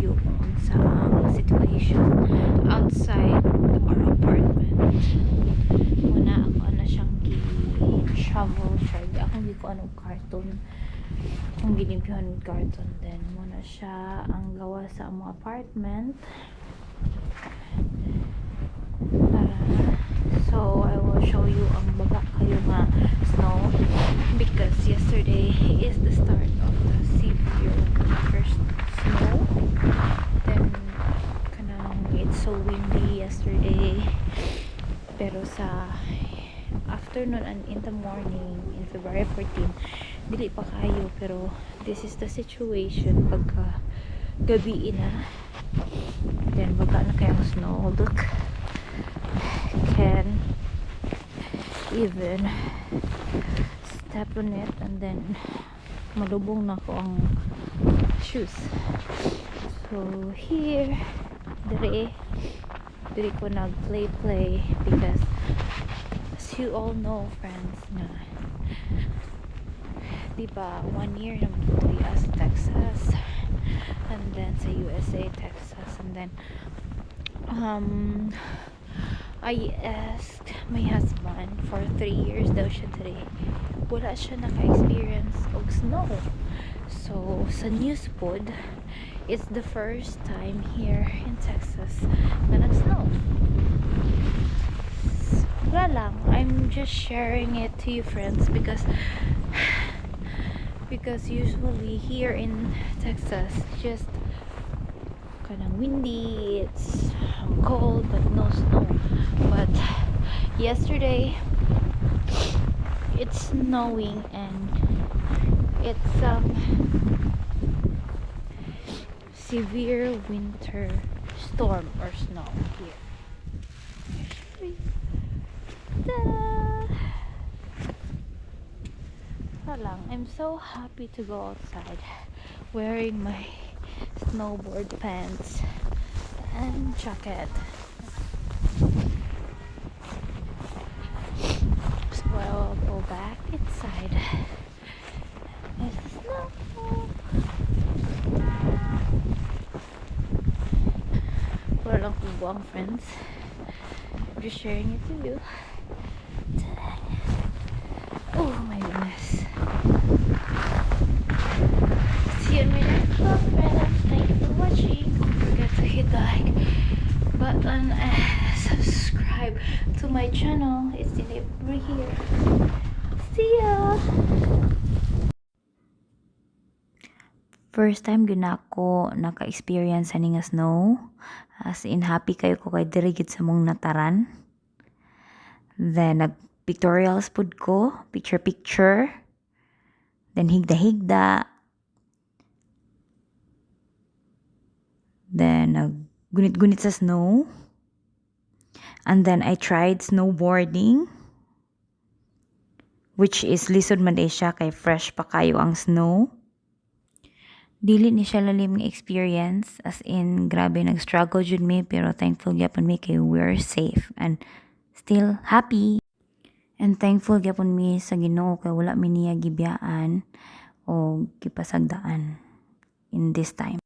you kung sa situation outside our apartment. Muna ako na siyang travel share. Akong di ko anong cartoon. Ang ginimpyohan cartoon din. Muna siya ang gawa sa among apartment. So I will show you ang baga kayo nga snow because yesterday is the start of the severe first snow. Then kanang it's so windy yesterday, pero sa afternoon and in the morning in February 14 dili pa kayo, pero this is the situation pagka gabi na, then baga na kayang snow. Look, can even step on it and then malubong na ko ang shoes. So here dire ko nag play because as you all know friends na diba 1 year naman ko sa Texas and then sa USA Texas, and then I asked my husband for 3 years daw siya diri wala siya naka-experience og snow. So sa news pod, it's the first time here in Texas na nag-snow. Wala lang, I'm just sharing it to you friends because usually here in Texas just kanang windy, it's cold but no snow. But yesterday it's snowing and it's severe winter storm or snow here. Ta-da! Lang, I'm so happy to go outside wearing my snowboard pants and jacket. So I'll go back inside. There's the snow. Wala lang kubuang friends. I'm just sharing it to you. Oh my goodness. See you in my next vlog friends. Thank you for watching. Don't forget to hit the like button and subscribe to my channel. It's delivery here. See ya! First time gyud ako naka-experience ani nga snow. As in happy kayo ko kay diri gid sa mong nataran. Then nag-pictorials pud ko, picture. Then higda. Then naggunit-gunit sa snow. And then I tried snowboarding, which is lisod man day siya kay fresh pa kayo ang snow. Dili ni siya lalim nga experience, as in grabe nag-struggle jud mi, pero thankful gyapon mi kay we're safe and still happy. And thankful gyapon mi sa Ginoo kay wala mi niya gibiyaan o gipasagdaan in this time.